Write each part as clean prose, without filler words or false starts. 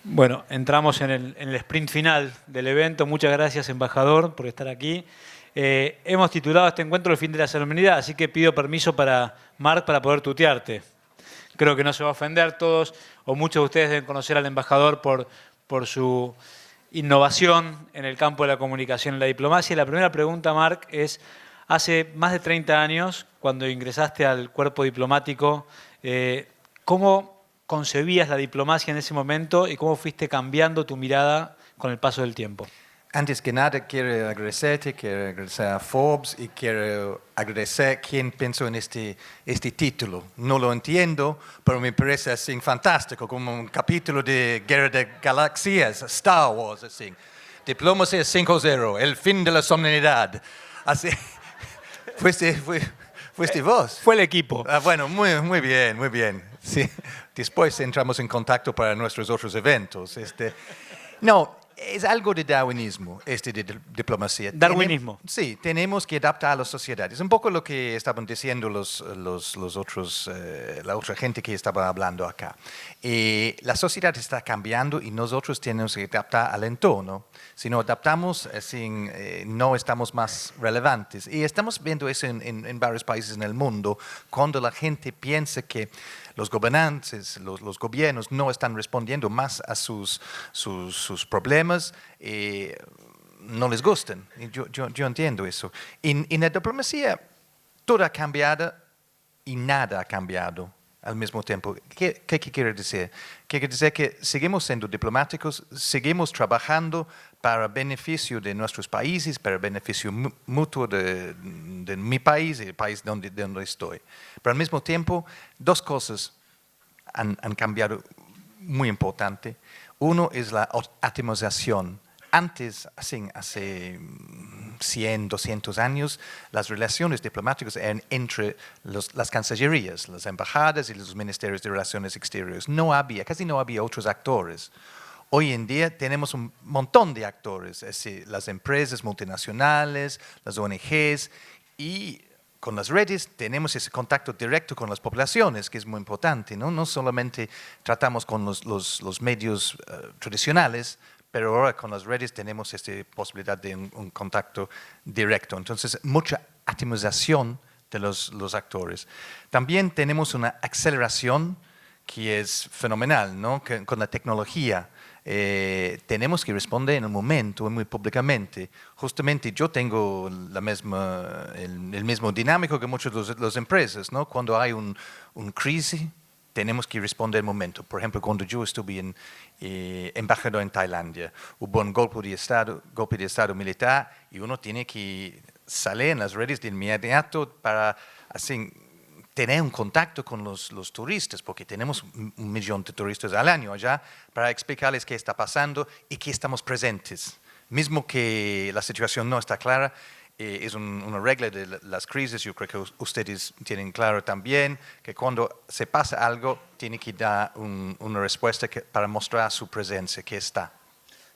Bueno, entramos en el sprint final del evento. Muchas gracias, embajador, por estar aquí. Hemos titulado este encuentro El fin de la salubridad, así que pido permiso para Marc para poder tutearte. Creo que no se va a ofender todos, o muchos de ustedes deben conocer al embajador por su innovación en el campo de la comunicación y la diplomacia. La primera pregunta, Marc, es, hace más de 30 años, cuando ingresaste al cuerpo diplomático, ¿cómo concebías la diplomacia en ese momento y cómo fuiste cambiando tu mirada con el paso del tiempo? Antes que nada, quiero agradecer a Forbes y quiero agradecer a quien pensó en este título. No lo entiendo, pero me parece así fantástico, como un capítulo de Guerra de Galaxias, Star Wars, así. Diplomacia 5.0, el fin de la solemnidad. Así, fuiste vos. Fue el equipo. Bueno, muy bien, muy bien. Sí. Después entramos en contacto para nuestros otros eventos. No, es algo de darwinismo, de diplomacia. Darwinismo. Sí, tenemos que adaptar a la sociedad. Es un poco lo que estaban diciendo los otros, la otra gente que estaba hablando acá. La sociedad está cambiando y nosotros tenemos que adaptar al entorno. Si no adaptamos, no estamos más relevantes. Y estamos viendo eso en varios países en el mundo, cuando la gente piensa que los gobernantes, los gobiernos no están respondiendo más a sus problemas, no les gustan. Yo entiendo eso. En la diplomacia, todo ha cambiado y nada ha cambiado al mismo tiempo. ¿Qué quiere decir? Quiere decir que seguimos siendo diplomáticos, seguimos trabajando para beneficio de nuestros países, para beneficio mutuo de mi país y el país donde estoy. Pero al mismo tiempo, dos cosas han cambiado muy importante. Uno es la atomización. Antes, hace 100, 200 años, las relaciones diplomáticas eran entre las cancillerías, las embajadas y los ministerios de relaciones exteriores. Casi no había otros actores. Hoy en día tenemos un montón de actores, las empresas multinacionales, las ONGs, y con las redes tenemos ese contacto directo con las poblaciones, que es muy importante, ¿no? No solamente tratamos con los medios tradicionales, pero ahora con las redes tenemos esta posibilidad de un contacto directo. Entonces, mucha atomización de los actores. También tenemos una aceleración que es fenomenal, ¿no? Con la tecnología. Tenemos que responder en el momento, muy públicamente. Justamente yo tengo el mismo dinámico que muchas de las empresas, ¿no? Cuando hay un crisis, tenemos que responder en el momento. Por ejemplo, cuando yo estuve embajador en Tailandia, hubo un golpe de estado militar y uno tiene que salir en las redes de inmediato para tener un contacto con los turistas, porque tenemos 1 millón de turistas al año allá, para explicarles qué está pasando y que estamos presentes. Mismo que la situación no está clara, es una regla de las crisis. Yo creo que ustedes tienen claro también que cuando se pasa algo, tiene que dar una respuesta para mostrar su presencia, que está.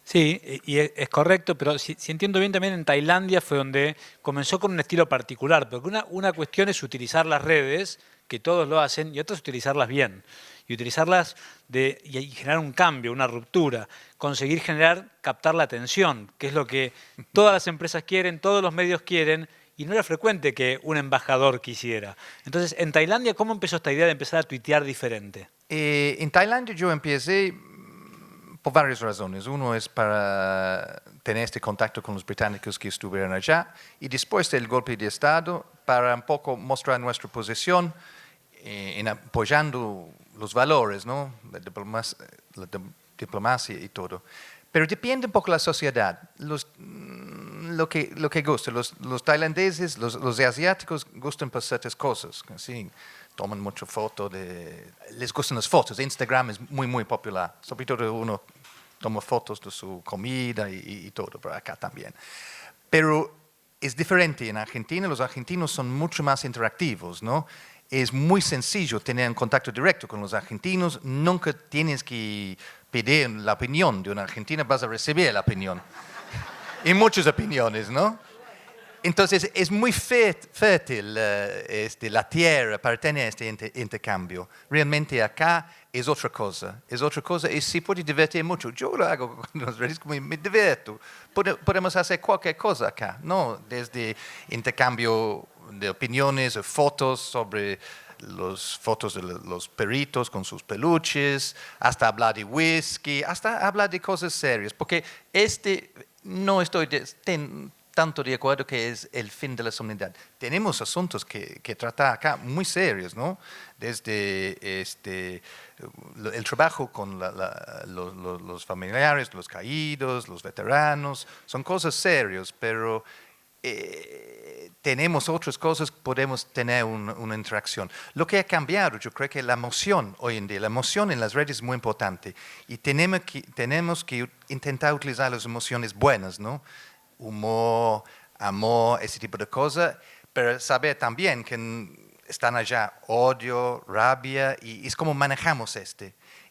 Sí, y es correcto, pero si entiendo bien, también en Tailandia fue donde comenzó con un estilo particular, porque una cuestión es utilizar las redes, que todos lo hacen, y otra es utilizarlas bien, y utilizarlas y generar un cambio, una ruptura, conseguir captar la atención, que es lo que todas las empresas quieren, todos los medios quieren, y no era frecuente que un embajador quisiera. Entonces, en Tailandia, ¿cómo empezó esta idea de empezar a tuitear diferente? En Tailandia yo empecé por varias razones. Uno es para tener este contacto con los británicos que estuvieron allá, y después del golpe de Estado, para un poco mostrar nuestra posición en apoyando los valores, ¿no? La diplomacia y todo. Pero depende un poco de la sociedad, lo que gusta. Los tailandeses, los asiáticos gustan por ciertas cosas, ¿sí? Toman mucho foto, les gustan las fotos. Instagram es muy popular, sobre todo uno toma fotos de su comida y todo, por acá también. Pero es diferente en Argentina. Los argentinos son mucho más interactivos, ¿no? Es muy sencillo tener un contacto directo con los argentinos. Nunca tienes que pedir la opinión de un argentino, vas a recibir la opinión. Y muchas opiniones, ¿no? Entonces es muy fértil la tierra para tener este intercambio. Realmente acá es otra cosa y se puede divertir mucho. Yo lo hago con los redes, me divierto. Podemos hacer cualquier cosa acá, ¿no? Desde intercambio de opiniones, fotos sobre los fotos de los perritos con sus peluches, hasta hablar de whisky, hasta hablar de cosas serias, porque no estoy tanto de acuerdo que es el fin de la solemnidad. Tenemos asuntos que tratar acá muy serios, ¿no? Desde el trabajo con los familiares, los caídos, los veteranos, son cosas serias, pero tenemos otras cosas que podemos tener una interacción. Lo que ha cambiado, yo creo que la emoción hoy en día, la emoción en las redes es muy importante y tenemos que intentar utilizar las emociones buenas, ¿no? Humor, amor, ese tipo de cosas, pero saber también que están allá odio, rabia, y es como manejamos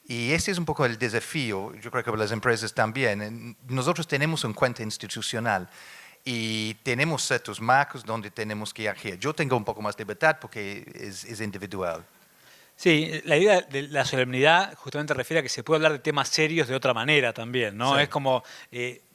Y ese es un poco el desafío, yo creo que para las empresas también. Nosotros tenemos un cuenta institucional y tenemos ciertos marcos donde tenemos que agir. Yo tengo un poco más de libertad porque es individual. Sí, la idea de la solemnidad justamente refiere a que se puede hablar de temas serios de otra manera también, ¿no? Sí. Es como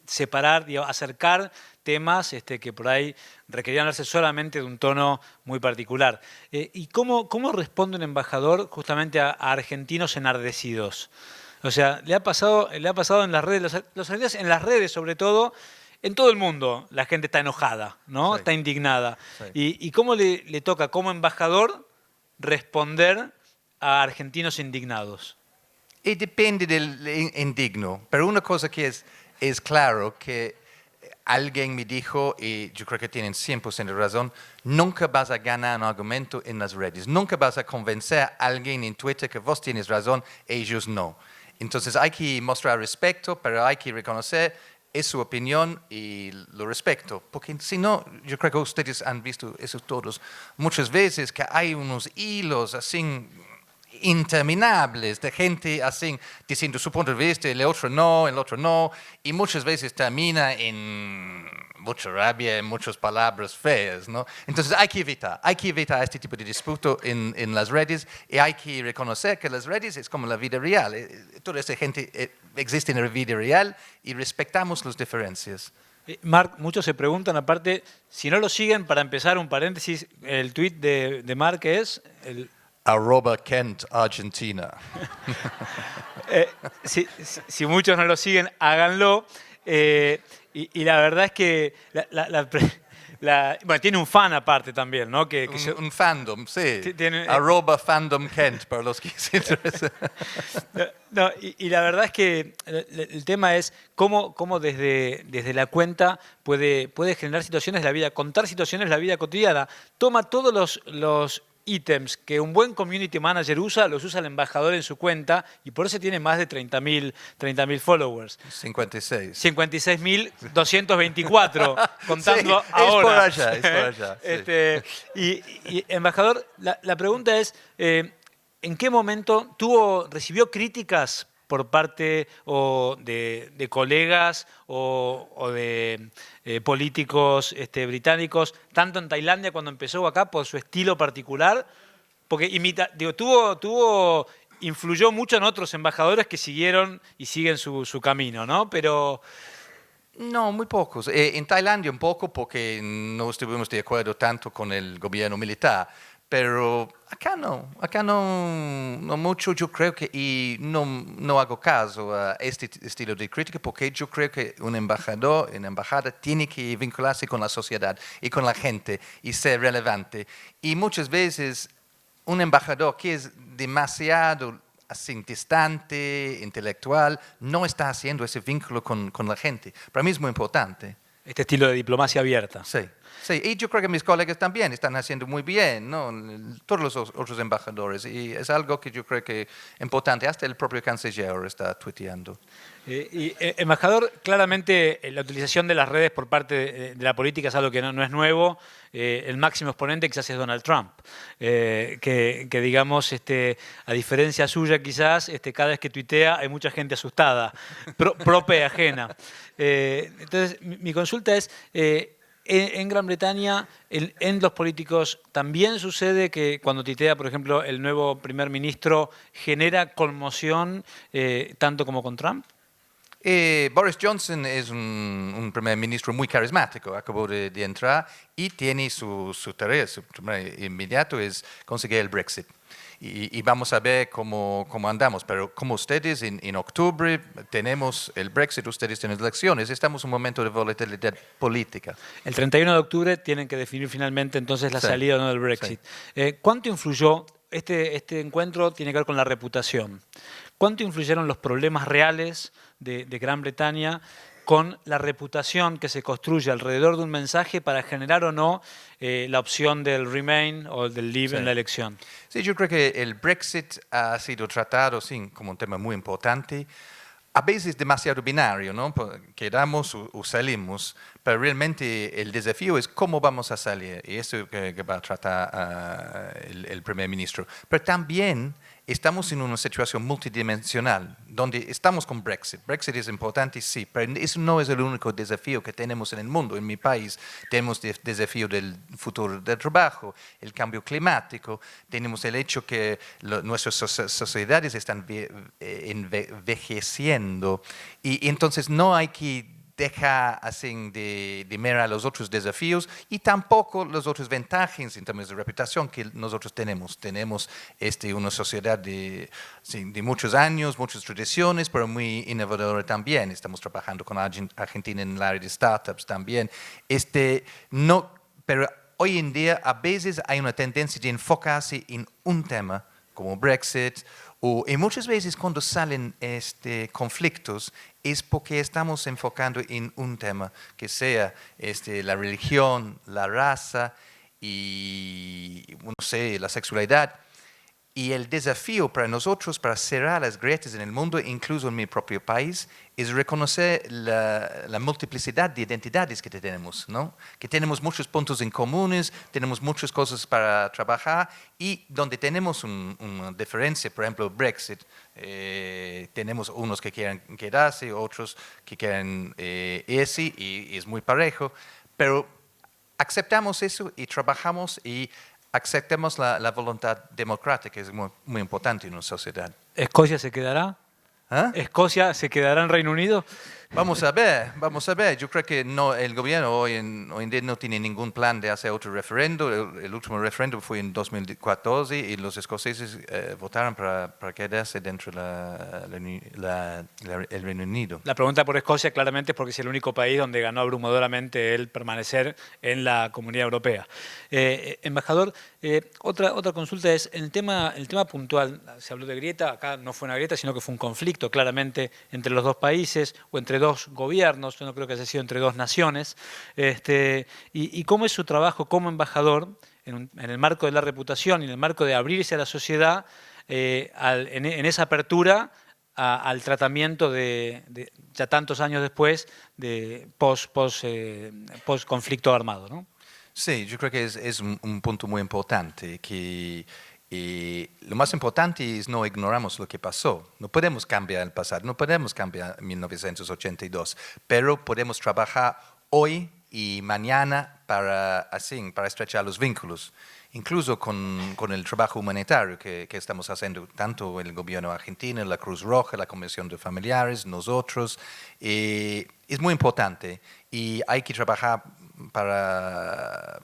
separar, digamos, acercar temas que por ahí requerían hablarse solamente de un tono muy particular. ¿Y cómo responde un embajador justamente a argentinos enardecidos? O sea, le ha pasado en las redes, los argentinos en las redes sobre todo, en todo el mundo la gente está enojada, ¿no? Sí. Está indignada. Sí. ¿Y cómo le toca como embajador responder a argentinos indignados? Y depende del indigno, pero una cosa que es claro que alguien me dijo, y yo creo que tienen 100% de razón, nunca vas a ganar un argumento en las redes, nunca vas a convencer a alguien en Twitter que vos tienes razón, ellos no. Entonces hay que mostrar respeto, pero hay que reconocer es su opinión y lo respeto, porque si no, yo creo que ustedes han visto eso todos muchas veces, que hay unos hilos así interminables de gente así diciendo su punto de vista, el otro no, y muchas veces termina en mucha rabia, en muchas palabras feas, ¿no? Entonces hay que evitar este tipo de disputa en las redes y hay que reconocer que las redes es como la vida real. Toda esta gente existe en la vida real y respetamos las diferencias. Mark, muchos se preguntan, aparte, si no lo siguen, para empezar, un paréntesis, el tweet de Mark es... @Kent Argentina. Si muchos no lo siguen, háganlo. Y la verdad es que bueno, tiene un fan aparte también, ¿no? Un fandom, sí. Tiene, @FandomKent para los que se interesan. No, y la verdad es que el tema es cómo desde la cuenta puede generar situaciones de la vida, contar situaciones de la vida cotidiana. Toma todos los ítems que un buen community manager los usa el embajador en su cuenta y por eso tiene más de 30.000 followers. 56. 56.224, contando sí, ahora. Es por allá. Sí. Y embajador, la pregunta es, ¿en qué momento recibió críticas por parte de colegas o de políticos británicos, tanto en Tailandia cuando empezó o acá, por su estilo particular? Porque influyó mucho en otros embajadores que siguieron y siguen su camino, ¿no? Pero... No, muy pocos. En Tailandia un poco porque no estuvimos de acuerdo tanto con el gobierno militar. Pero acá no mucho. Yo creo que, y no hago caso a este estilo de crítica porque yo creo que un embajador, una embajada tiene que vincularse con la sociedad y con la gente y ser relevante. Y muchas veces un embajador que es demasiado así distante, intelectual, no está haciendo ese vínculo con la gente. Para mí es muy importante. Este estilo de diplomacia abierta. Sí, y yo creo que mis colegas también están haciendo muy bien, ¿no? Todos los otros embajadores, y es algo que yo creo que es importante, hasta el propio canciller está tuiteando. Embajador, claramente la utilización de las redes por parte de la política es algo que no es nuevo. El máximo exponente quizás es Donald Trump, que digamos, a diferencia suya quizás, cada vez que tuitea hay mucha gente asustada, propia y ajena. Entonces, mi consulta es, En Gran Bretaña, en los políticos, ¿también sucede que cuando tuitea, por ejemplo, el nuevo primer ministro, genera conmoción tanto como con Trump? Boris Johnson es un primer ministro muy carismático, acabó de entrar y tiene su tarea, su tarea inmediato es conseguir el Brexit. Y vamos a ver cómo andamos, pero como ustedes en octubre tenemos el Brexit, ustedes tienen elecciones, estamos en un momento de volatilidad política. El 31 de octubre tienen que definir finalmente entonces la Sí, salida o no del Brexit. ¿Cuánto influyó, este encuentro tiene que ver con la reputación, cuánto influyeron los problemas reales de Gran Bretaña con la reputación que se construye alrededor de un mensaje para generar o no la opción del Remain o del Leave en la elección? Sí, yo creo que el Brexit ha sido tratado sí, como un tema muy importante, a veces demasiado binario, ¿no? Quedamos o salimos, pero realmente el desafío es cómo vamos a salir, y eso que va a tratar el primer ministro. Pero también estamos en una situación multidimensional, donde estamos con Brexit. Brexit es importante, sí, pero eso no es el único desafío que tenemos en el mundo. En mi país tenemos el desafío del futuro del trabajo, el cambio climático, tenemos el hecho que nuestras sociedades están envejeciendo, y entonces no hay que deja así de mirar los otros desafíos y tampoco las otras ventajas en términos de reputación que nosotros tenemos. Tenemos una sociedad de muchos años, muchas tradiciones, pero muy innovadora también. Estamos trabajando con Argentina en el área de startups también. Pero hoy en día a veces hay una tendencia de enfocarse en un tema como Brexit, y muchas veces cuando salen conflictos es porque estamos enfocando en un tema, que sea la religión, la raza y no sé, la sexualidad. Y el desafío para nosotros, para cerrar las grietas en el mundo, incluso en mi propio país, es reconocer la multiplicidad de identidades que tenemos, ¿no? Que tenemos muchos puntos en comunes, tenemos muchas cosas para trabajar y donde tenemos una diferencia, por ejemplo, Brexit, tenemos unos que quieren quedarse, otros que quieren irse y es muy parejo, pero aceptamos eso y trabajamos y aceptemos la voluntad democrática, es muy, muy importante en una sociedad. ¿Escocia se quedará? ¿Ah? ¿Escocia se quedará en Reino Unido? Vamos a ver, vamos a ver. Yo creo que no, el gobierno hoy en día no tiene ningún plan de hacer otro referendo. El último referendo fue en 2014 y los escoceses votaron para quedarse dentro del Reino Unido. La pregunta por Escocia claramente es porque es el único país donde ganó abrumadoramente el permanecer en la Comunidad Europea. Embajador, otra consulta es, el tema puntual, se habló de grieta, acá no fue una grieta, sino que fue un conflicto claramente entre los dos países o entre dos gobiernos, yo no creo que haya sido entre dos naciones, y cómo es su trabajo como embajador en el marco de la reputación y en el marco de abrirse a la sociedad en esa apertura al tratamiento ya tantos años después de post-conflicto armado, ¿no? Sí, yo creo que es un punto muy importante, que lo más importante es no ignoramos lo que pasó. No podemos cambiar el pasado, no podemos cambiar 1982, pero podemos trabajar hoy y mañana para estrechar los vínculos, incluso con el trabajo humanitario que estamos haciendo, tanto el gobierno argentino, la Cruz Roja, la Comisión de Familiares, nosotros. Es muy importante y hay que trabajar para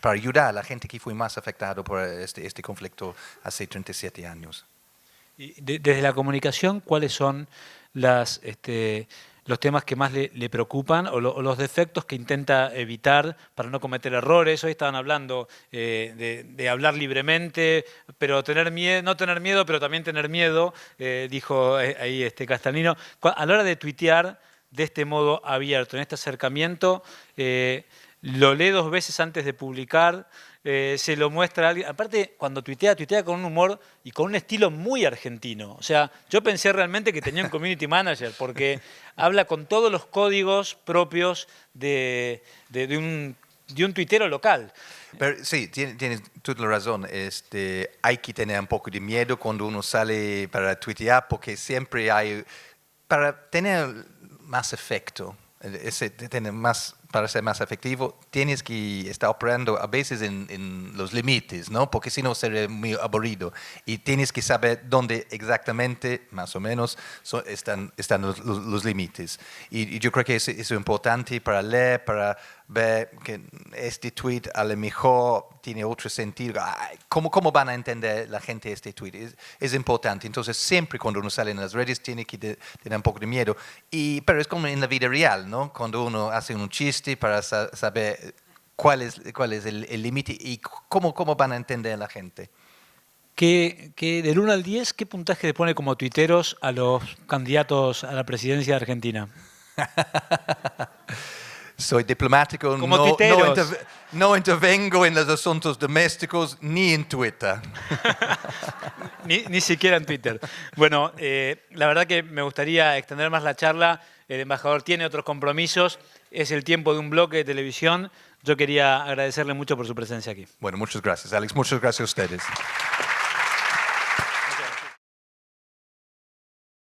ayudar a la gente que fue más afectada por este conflicto hace 37 años. Y desde la comunicación, ¿cuáles son los temas que más le preocupan o los defectos que intenta evitar para no cometer errores? Hoy estaban hablando de hablar libremente, pero no tener miedo, pero también tener miedo, dijo ahí Castellino. A la hora de tuitear de este modo abierto, en este acercamiento, lo lee 2 veces antes de publicar, se lo muestra a alguien. Aparte, cuando tuitea con un humor y con un estilo muy argentino. O sea, yo pensé realmente que tenía un community manager, porque habla con todos los códigos propios de un tuitero local. Pero sí, tienes toda la razón. Hay que tener un poco de miedo cuando uno sale para tuitear, porque siempre hay, para tener más efecto, tener más para ser más efectivo, tienes que estar operando a veces en los límites, ¿no? Porque si no sería muy aburrido. Y tienes que saber dónde exactamente, más o menos, están los límites. Y yo creo que eso es importante para leer, para ver que este tweet a lo mejor tiene otro sentido. ¿Cómo van a entender la gente este tweet? Es importante. Entonces, siempre cuando uno sale en las redes tiene que tener un poco de miedo. Pero es como en la vida real, ¿no? Cuando uno hace un chiste para saber cuál es el límite y cómo van a entender la gente. Que del 1 al 10, ¿qué puntaje le pone como tuiteros a los candidatos a la presidencia de Argentina? Soy diplomático, no intervengo en los asuntos domésticos ni en Twitter. Ni siquiera en Twitter. Bueno, la verdad que me gustaría extender más la charla. El embajador tiene otros compromisos. Es el tiempo de un bloque de televisión. Yo quería agradecerle mucho por su presencia aquí. Bueno, muchas gracias, Alex. Muchas gracias a ustedes.